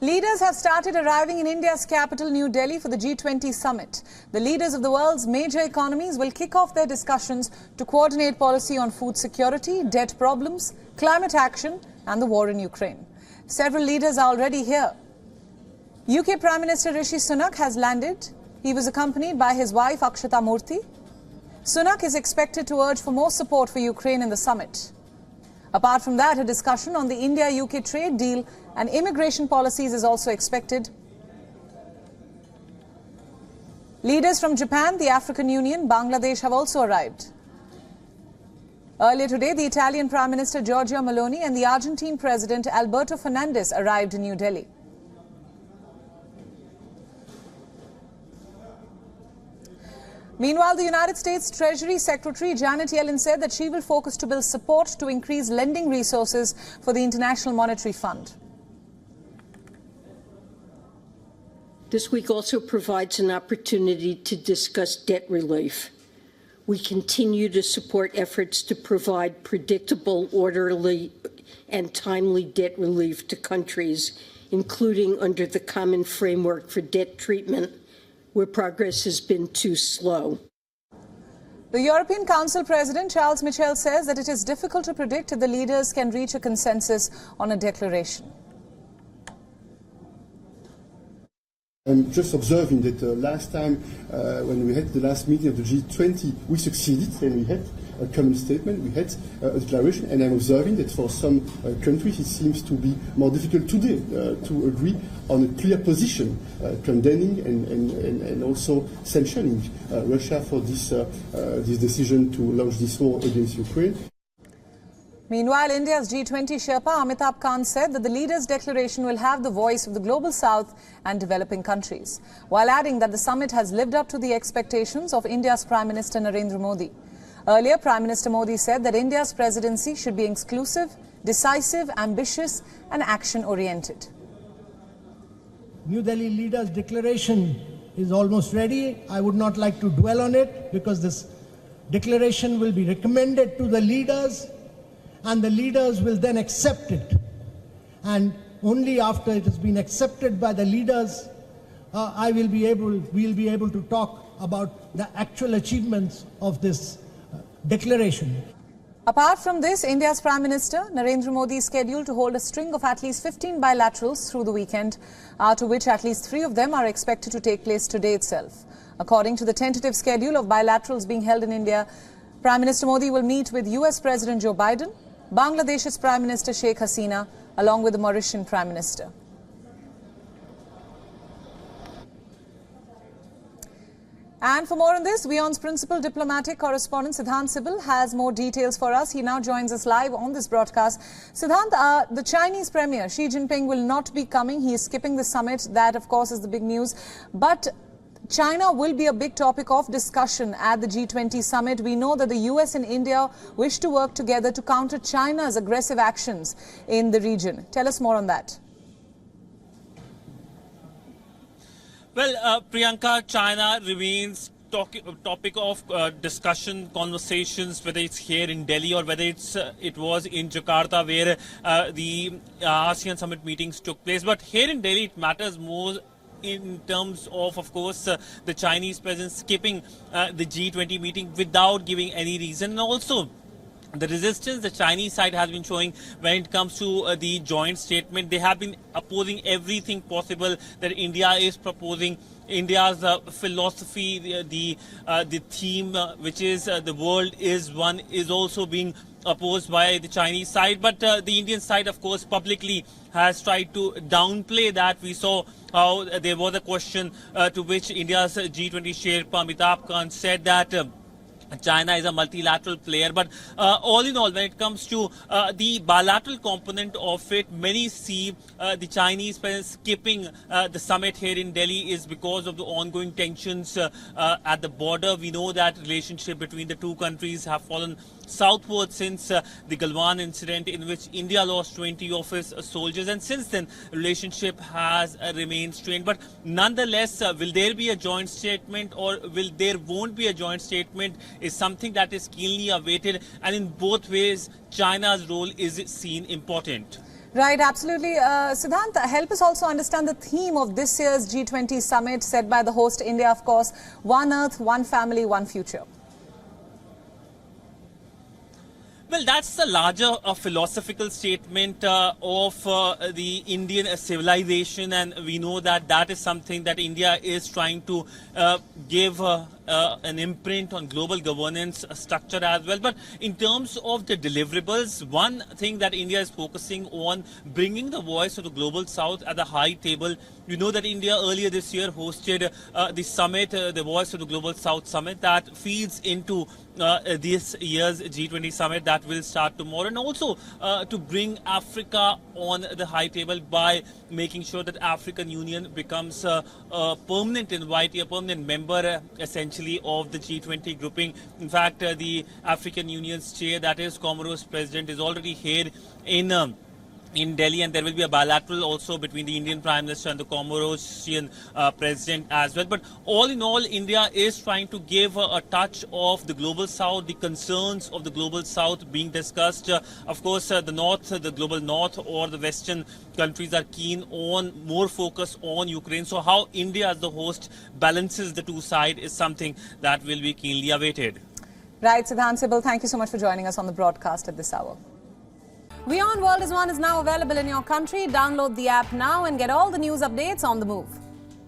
Leaders have started arriving in India's capital, New Delhi, for the G20 Summit. The leaders of the world's major economies will kick off their discussions to coordinate policy on food security, debt problems, climate action and the war in Ukraine. Several leaders are already here. UK Prime Minister Rishi Sunak has landed. He was accompanied by his wife Akshata Murthy. Sunak is expected to urge for more support for Ukraine in the summit. Apart from that, a discussion on the India-UK trade deal and immigration policies is also expected. Leaders from Japan, the African Union, Bangladesh have also arrived. Earlier today, the Italian Prime Minister Giorgia Meloni and the Argentine President Alberto Fernandez arrived in New Delhi. Meanwhile, the United States Treasury Secretary Janet Yellen said that she will focus to build support to increase lending resources for the International Monetary Fund. This week also provides an opportunity to discuss debt relief. We continue to support efforts to provide predictable, orderly, and timely debt relief to countries, including under the Common Framework for Debt Treatment, where progress has been too slow. The European Council President Charles Michel says that it is difficult to predict if the leaders can reach a consensus on a declaration. I'm just observing that last time when we had the last meeting of the G20, we succeeded and we had a common statement, we had a declaration, and I'm observing that for some countries it seems to be more difficult today to agree on a clear position, condemning and also sanctioning Russia for this decision to launch this war against Ukraine. Meanwhile, India's G20 Sherpa Amitabh Kant said that the leaders' declaration will have the voice of the global south and developing countries, while adding that the summit has lived up to the expectations of India's Prime Minister Narendra Modi. Earlier, Prime Minister Modi said that India's presidency should be inclusive, decisive, ambitious and action-oriented. New Delhi leaders' declaration is almost ready. I would not like to dwell on it because this declaration will be recommended to the leaders, and the leaders will then accept it. And only after it has been accepted by the leaders, we'll be able to talk about the actual achievements of this declaration. Apart from this, India's Prime Minister Narendra Modi is scheduled to hold a string of at least 15 bilaterals through the weekend, out of which at least 3 of them are expected to take place today itself. According to the tentative schedule of bilaterals being held in India, Prime Minister Modi will meet with US President Joe Biden, Bangladesh's Prime Minister Sheikh Hasina, along with the Mauritian Prime Minister. And for more on this, WION's principal diplomatic correspondent Siddhant Sibal has more details for us. He now joins us live on this broadcast. Siddhant, the Chinese Premier Xi Jinping will not be coming. He is skipping the summit. That, of course, is the big news. But China will be a big topic of discussion at the G20 summit. We know that the US and India wish to work together to counter China's aggressive actions in the region. Tell us more on that. Well, Priyanka, China remains topic of discussion, conversations, whether it's here in Delhi or whether it was in Jakarta where the ASEAN summit meetings took place. But here in Delhi, it matters more in terms of course, the Chinese presence skipping the G20 meeting without giving any reason. And also, the resistance the Chinese side has been showing when it comes to the joint statement. They have been opposing everything possible that India is proposing. India's philosophy, the theme, which is the world is one, is also being opposed by the Chinese side. But the Indian side, of course, publicly has tried to downplay that. We saw how there was a question to which India's G20 Sherpa Amitabh Kant said that China is a multilateral player, but all in all, when it comes to the bilateral component of it, many see the Chinese presence skipping the summit here in Delhi is because of the ongoing tensions at the border. We know that relationship between the two countries have fallen southward since the Galwan incident, in which India lost 20 of its soldiers, and since then relationship has remained strained. But nonetheless, will there be a joint statement or there won't be a joint statement is something that is keenly awaited, and in both ways China's role is seen important. Right, absolutely. Siddhant, help us also understand the theme of this year's G20 Summit set by the host India, of course, One Earth, One Family, One Future. Well, that's the larger philosophical statement of the Indian civilization, and we know that that is something that India is trying to give an imprint on global governance structure as well. But in terms of the deliverables, one thing that India is focusing on, bringing the voice of the global south at the high table. You know that India earlier this year hosted the summit, the Voice of the Global South Summit, that feeds into this year's G20 Summit that will start tomorrow, and also to bring Africa on the high table by making sure that African Union becomes a permanent invitee, a permanent member essentially of the G20 grouping. In fact, the African Union's chair, that is Comoros President, is already here in Delhi, and there will be a bilateral also between the Indian Prime Minister and the Comorosian President as well. But all in all, India is trying to give a touch of the global south, the concerns of the global south being discussed. Of course, the north, the global north or the western countries are keen on more focus on Ukraine. So how India as the host balances the two sides is something that will be keenly awaited. Right, Siddhant Sibal, thank you so much for joining us on the broadcast at this hour. WION World is now available in your country. Download the app now and get all the news updates on the move.